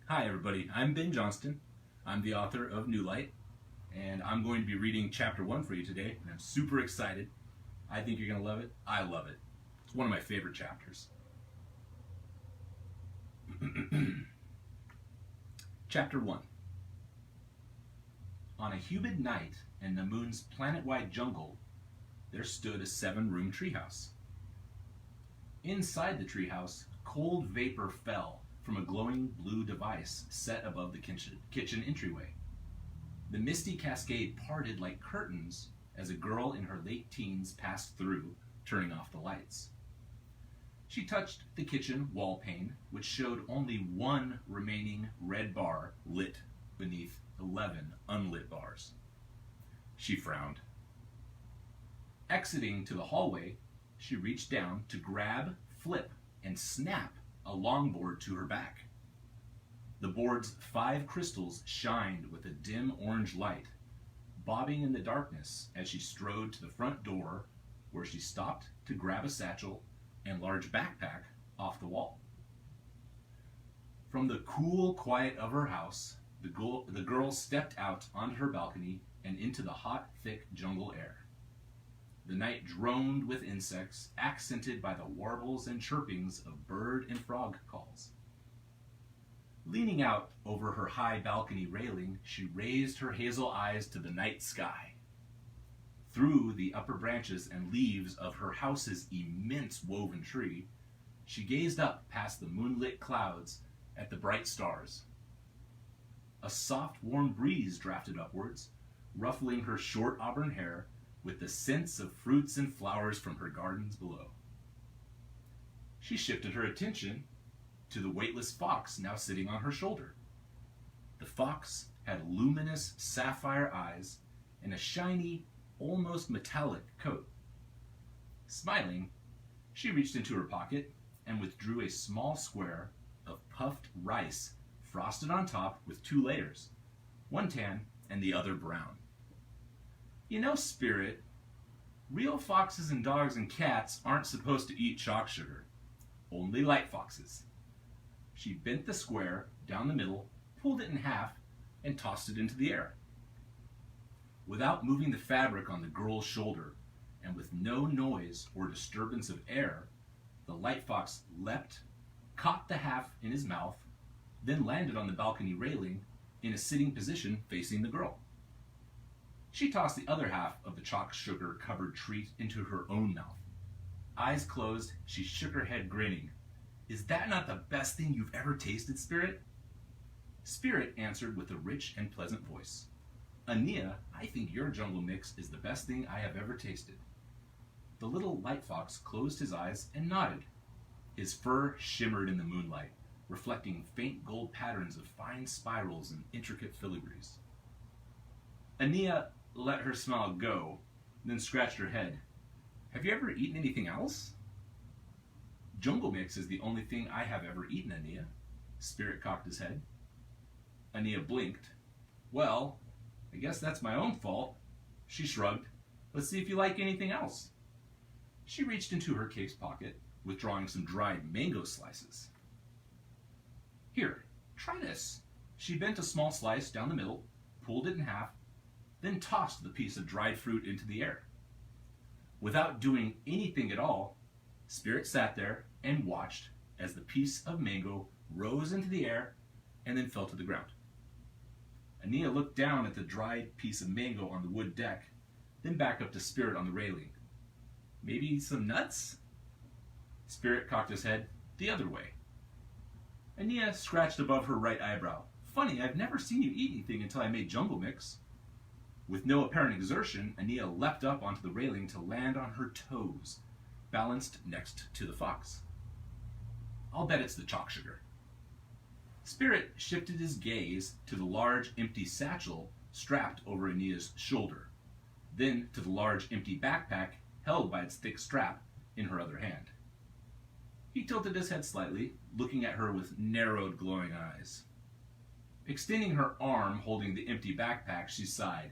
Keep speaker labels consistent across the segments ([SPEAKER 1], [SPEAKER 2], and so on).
[SPEAKER 1] Hi everybody, I'm Ben Johnston. I'm the author of New Light, and I'm going to be reading chapter 1 for you today, and I'm super excited. I think you're going to love it. I love it. It's one of my favorite chapters. Chapter 1. On a humid night in the moon's planet-wide jungle, there stood a 7-room treehouse. Inside the treehouse, cold vapor fell from a glowing blue device set above the kitchen entryway. The misty cascade parted like curtains as a girl in her late teens passed through, turning off the lights. She touched the kitchen wall pane, which showed only one remaining red bar lit beneath 11 unlit bars. She frowned. Exiting to the hallway, she reached down to grab, flip, and snap a longboard to her back. The board's 5 crystals shined with a dim orange light, bobbing in the darkness as she strode to the front door, where she stopped to grab a satchel and large backpack off the wall. From the cool quiet of her house, the girl stepped out onto her balcony and into the hot, thick jungle air. The night droned with insects, accented by the warbles and chirpings of bird and frog calls. Leaning out over her high balcony railing, she raised her hazel eyes to the night sky. Through the upper branches and leaves of her house's immense woven tree, she gazed up past the moonlit clouds at the bright stars. A soft, warm breeze drafted upwards, ruffling her short auburn hair with the scents of fruits and flowers from her gardens below. She shifted her attention to the weightless fox now sitting on her shoulder. The fox had luminous sapphire eyes and a shiny, almost metallic coat. Smiling, she reached into her pocket and withdrew a small square of puffed rice frosted on top with 2 layers, one tan and the other brown. You know, Spirit, real foxes and dogs and cats aren't supposed to eat chalk sugar. Only light foxes. She bent the square down the middle, pulled it in half, and tossed it into the air. Without moving the fabric on the girl's shoulder, and with no noise or disturbance of air, the light fox leapt, caught the half in his mouth, then landed on the balcony railing in a sitting position facing the girl. She tossed the other half of the chalk sugar-covered treat into her own mouth. Eyes closed, she shook her head, grinning. Is that not the best thing you've ever tasted, Spirit? Spirit answered with a rich and pleasant voice. Anniya, I think your jungle mix is the best thing I have ever tasted. The little light fox closed his eyes and nodded. His fur shimmered in the moonlight, reflecting faint gold patterns of fine spirals and intricate filigrees. Anniya let her smile go, then scratched her head. Have you ever eaten anything else? Jungle mix is the only thing I have ever eaten, Anniya. Spirit cocked his head. Anniya blinked. Well, I guess that's my own fault. She shrugged. Let's see if you like anything else. She reached into her cape's pocket, withdrawing some dried mango slices. Here, try this. She bent a small slice down the middle, pulled it in half, then tossed the piece of dried fruit into the air. Without doing anything at all, Spirit sat there and watched as the piece of mango rose into the air and then fell to the ground. Anniya looked down at the dried piece of mango on the wood deck, then back up to Spirit on the railing. Maybe some nuts? Spirit cocked his head the other way. Anniya scratched above her right eyebrow. Funny, I've never seen you eat anything until I made jungle mix. With no apparent exertion, Anniya leapt up onto the railing to land on her toes, balanced next to the fox. I'll bet it's the chalk sugar. Spirit shifted his gaze to the large empty satchel strapped over Anniya's shoulder, then to the large empty backpack held by its thick strap in her other hand. He tilted his head slightly, looking at her with narrowed, glowing eyes. Extending her arm holding the empty backpack, she sighed.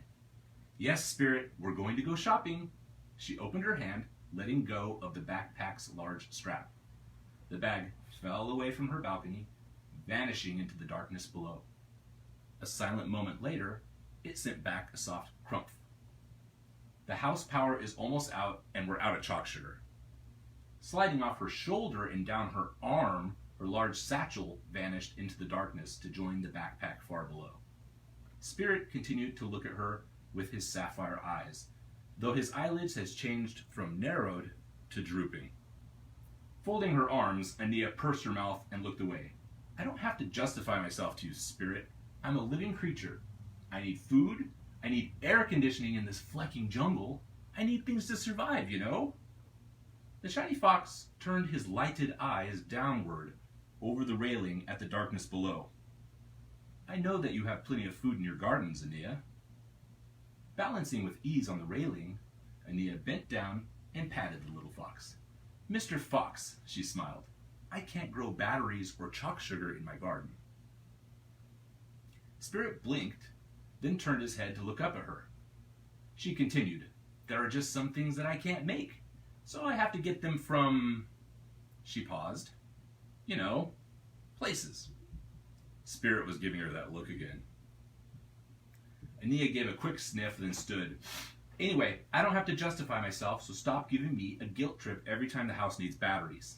[SPEAKER 1] Yes, Spirit, we're going to go shopping. She opened her hand, letting go of the backpack's large strap. The bag fell away from her balcony, vanishing into the darkness below. A silent moment later, it sent back a soft crumph. The house power is almost out, and we're out of chalk sugar. Sliding off her shoulder and down her arm, her large satchel vanished into the darkness to join the backpack far below. Spirit continued to look at her with his sapphire eyes, though his eyelids has changed from narrowed to drooping. Folding her arms, Anniya pursed her mouth and looked away. I don't have to justify myself to you, Spirit. I'm a living creature. I need food. I need air conditioning in this flecking jungle. I need things to survive, you know? The shiny fox turned his lighted eyes downward over the railing at the darkness below. I know that you have plenty of food in your gardens, Anniya. Balancing with ease on the railing, Anniya bent down and patted the little fox. Mr. Fox, she smiled, I can't grow batteries or chalk sugar in my garden. Spirit blinked, then turned his head to look up at her. She continued, there are just some things that I can't make, so I have to get them from... She paused. You know, places. Spirit was giving her that look again. Anniya gave a quick sniff, then stood. Anyway, I don't have to justify myself, so stop giving me a guilt trip every time the house needs batteries.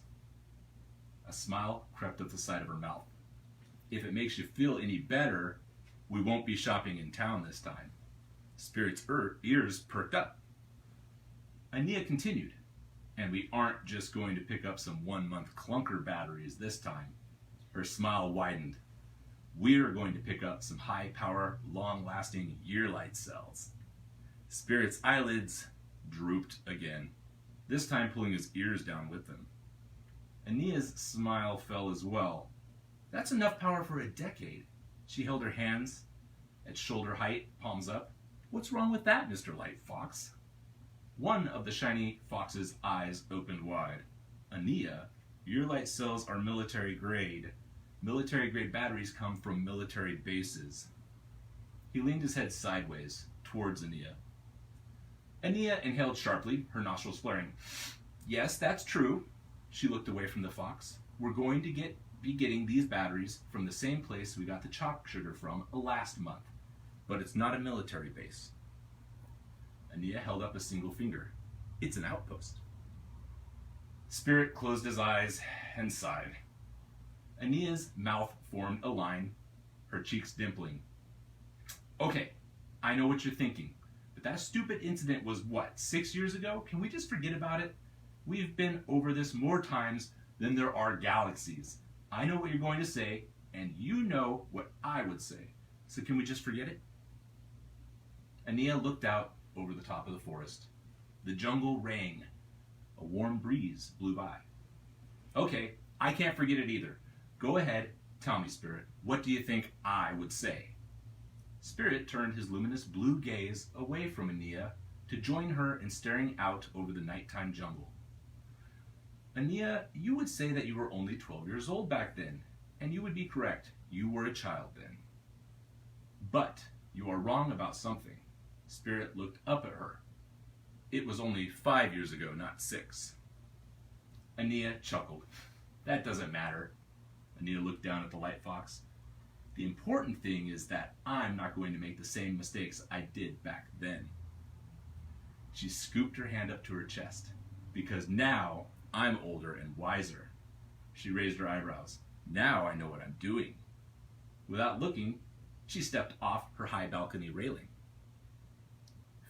[SPEAKER 1] A smile crept up the side of her mouth. If it makes you feel any better, we won't be shopping in town this time. Spirit's ears perked up. Anniya continued, and we aren't just going to pick up some 1-month clunker batteries this time. Her smile widened. We're going to pick up some high-power, long-lasting year-light cells. Spirit's eyelids drooped again, this time pulling his ears down with them. Anniya's smile fell as well. That's enough power for a decade. She held her hands at shoulder height, palms up. What's wrong with that, Mr. Light Fox? One of the shiny fox's eyes opened wide. Anniya, your light cells are military grade. Military grade batteries come from military bases. He leaned his head sideways towards Anniya. Anniya inhaled sharply, her nostrils flaring. Yes, that's true. She looked away from the fox. We're going to be getting these batteries from the same place we got the chalk sugar from last month, but it's not a military base. Anniya held up a single finger. It's an outpost. Spirit closed his eyes and sighed. Anniya's mouth formed a line, her cheeks dimpling. Okay, I know what you're thinking, but that stupid incident was what, 6 years ago? Can we just forget about it? We've been over this more times than there are galaxies. I know what you're going to say, and you know what I would say. So can we just forget it? Anniya looked out over the top of the forest. The jungle rang. A warm breeze blew by. Okay, I can't forget it either. Go ahead, tell me, Spirit, what do you think I would say? Spirit turned his luminous blue gaze away from Anniya to join her in staring out over the nighttime jungle. Anniya, you would say that you were only 12 years old back then, and you would be correct. You were a child then. But you are wrong about something. Spirit looked up at her. It was only 5 years ago, not 6. Anniya chuckled. That doesn't matter. Anniya looked down at the light fox. The important thing is that I'm not going to make the same mistakes I did back then. She scooped her hand up to her chest. Because now I'm older and wiser. She raised her eyebrows. Now I know what I'm doing. Without looking, she stepped off her high balcony railing.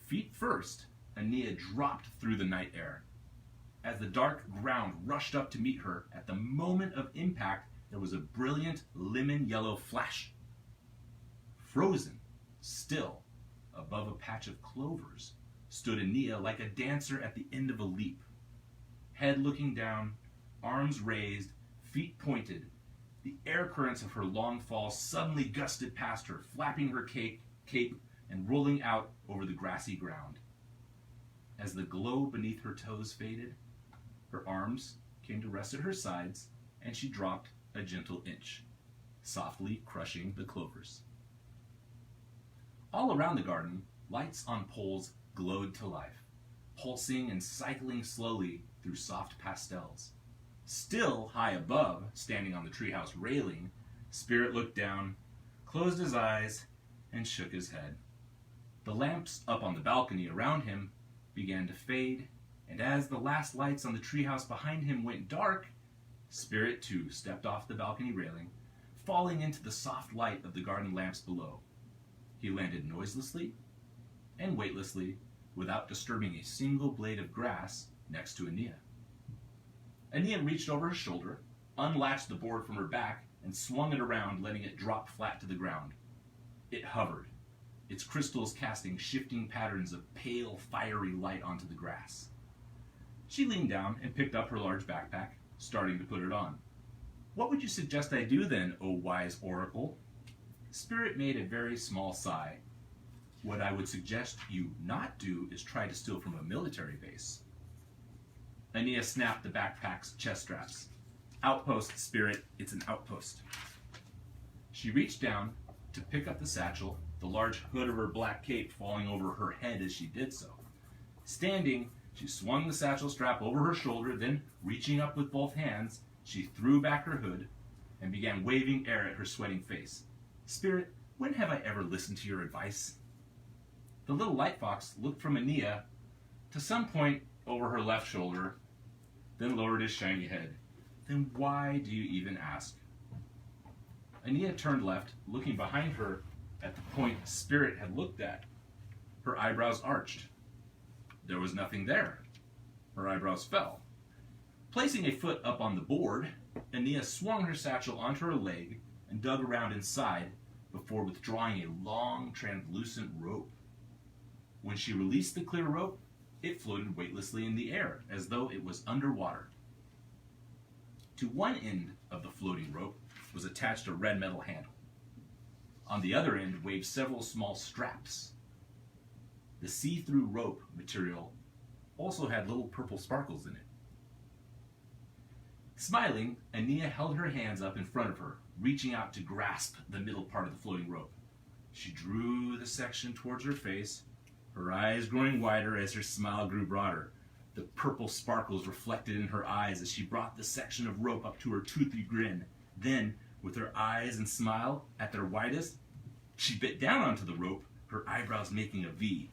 [SPEAKER 1] Feet first, Anniya dropped through the night air. As the dark ground rushed up to meet her, at the moment of impact, there was a brilliant lemon yellow flash. Frozen, still, above a patch of clovers, stood Anniya like a dancer at the end of a leap. Head looking down, arms raised, feet pointed, the air currents of her long fall suddenly gusted past her, flapping her cape and rolling out over the grassy ground. As the glow beneath her toes faded, her arms came to rest at her sides, and she dropped a gentle inch, softly crushing the clovers. All around the garden, lights on poles glowed to life, pulsing and cycling slowly through soft pastels. Still high above, standing on the treehouse railing, Spirit looked down, closed his eyes, and shook his head. The lamps up on the balcony around him began to fade, and as the last lights on the treehouse behind him went dark, Spirit too stepped off the balcony railing, falling into the soft light of the garden lamps below. He landed noiselessly and weightlessly, without disturbing a single blade of grass, next to Anniya. Anniya reached over her shoulder, unlatched the board from her back, and swung it around, letting it drop flat to the ground. It hovered, its crystals casting shifting patterns of pale, fiery light onto the grass. She leaned down and picked up her large backpack, starting to put it on. "What would you suggest I do then, O wise oracle?" Spirit made a very small sigh. "What I would suggest you not do is try to steal from a military base." Anniya snapped the backpack's chest straps. "Outpost, Spirit, it's an outpost." She reached down to pick up the satchel, the large hood of her black cape falling over her head as she did so. Standing, she swung the satchel strap over her shoulder, then, reaching up with both hands, she threw back her hood and began waving air at her sweating face. "Spirit, when have I ever listened to your advice?" The little lightfox looked from Anniya to some point over her left shoulder, then lowered his shiny head. "Then why do you even ask?" Anniya turned left, looking behind her at the point Spirit had looked at. Her eyebrows arched. There was nothing there. Her eyebrows fell. Placing a foot up on the board, Anniya swung her satchel onto her leg and dug around inside before withdrawing a long, translucent rope. When she released the clear rope, it floated weightlessly in the air, as though it was underwater. To one end of the floating rope was attached a red metal handle. On the other end waved several small straps. The see-through rope material also had little purple sparkles in it. Smiling, Anniya held her hands up in front of her, reaching out to grasp the middle part of the floating rope. She drew the section towards her face, her eyes growing wider as her smile grew broader. The purple sparkles reflected in her eyes as she brought the section of rope up to her toothy grin. Then, with her eyes and smile at their widest, she bit down onto the rope, her eyebrows making a V.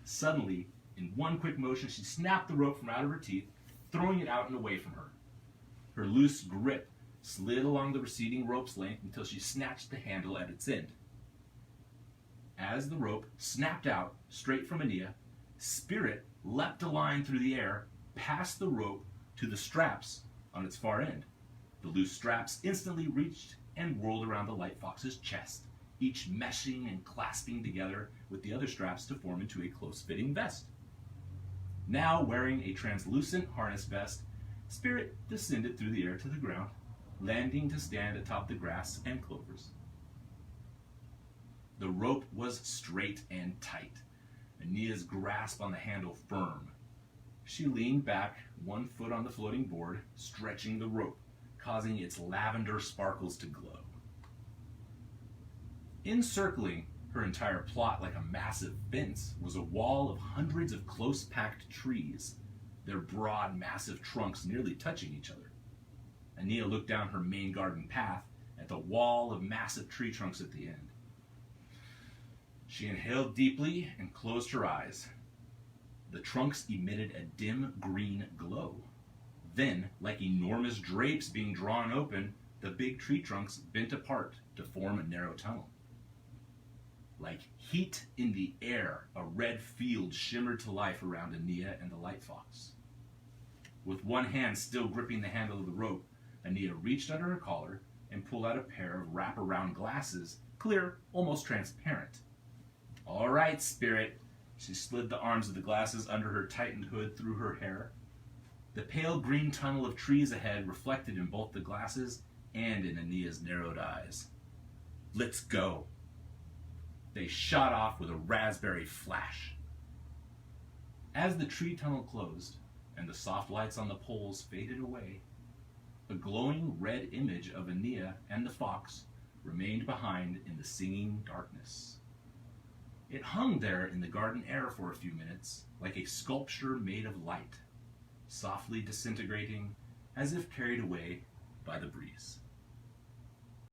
[SPEAKER 1] Suddenly, in one quick motion, she snapped the rope from out of her teeth, throwing it out and away from her. Her loose grip slid along the receding rope's length until she snatched the handle at its end. As the rope snapped out straight from Anniya, Spirit leapt a line through the air, past the rope to the straps on its far end. The loose straps instantly reached and whirled around the lightfox's chest, each meshing and clasping together with the other straps to form into a close-fitting vest. Now wearing a translucent harness vest, Spirit descended through the air to the ground, landing to stand atop the grass and clovers. The rope was straight and tight, Anniya's grasp on the handle firm. She leaned back, one foot on the floating board, stretching the rope, causing its lavender sparkles to glow. Encircling her entire plot like a massive fence was a wall of hundreds of close-packed trees, their broad, massive trunks nearly touching each other. Anniya looked down her main garden path at the wall of massive tree trunks at the end. She inhaled deeply and closed her eyes. The trunks emitted a dim green glow. Then, like enormous drapes being drawn open, the big tree trunks bent apart to form a narrow tunnel. Like heat in the air, a red field shimmered to life around Anniya and the lightfox. With one hand still gripping the handle of the rope, Anniya reached under her collar and pulled out a pair of wraparound glasses, clear, almost transparent. "All right, Spirit." She slid the arms of the glasses under her tightened hood through her hair. The pale green tunnel of trees ahead reflected in both the glasses and in Anniya's narrowed eyes. "Let's go." They shot off with a raspberry flash. As the tree tunnel closed and the soft lights on the poles faded away, a glowing red image of Anniya and the fox remained behind in the singing darkness. It hung there in the garden air for a few minutes, like a sculpture made of light, softly disintegrating as if carried away by the breeze.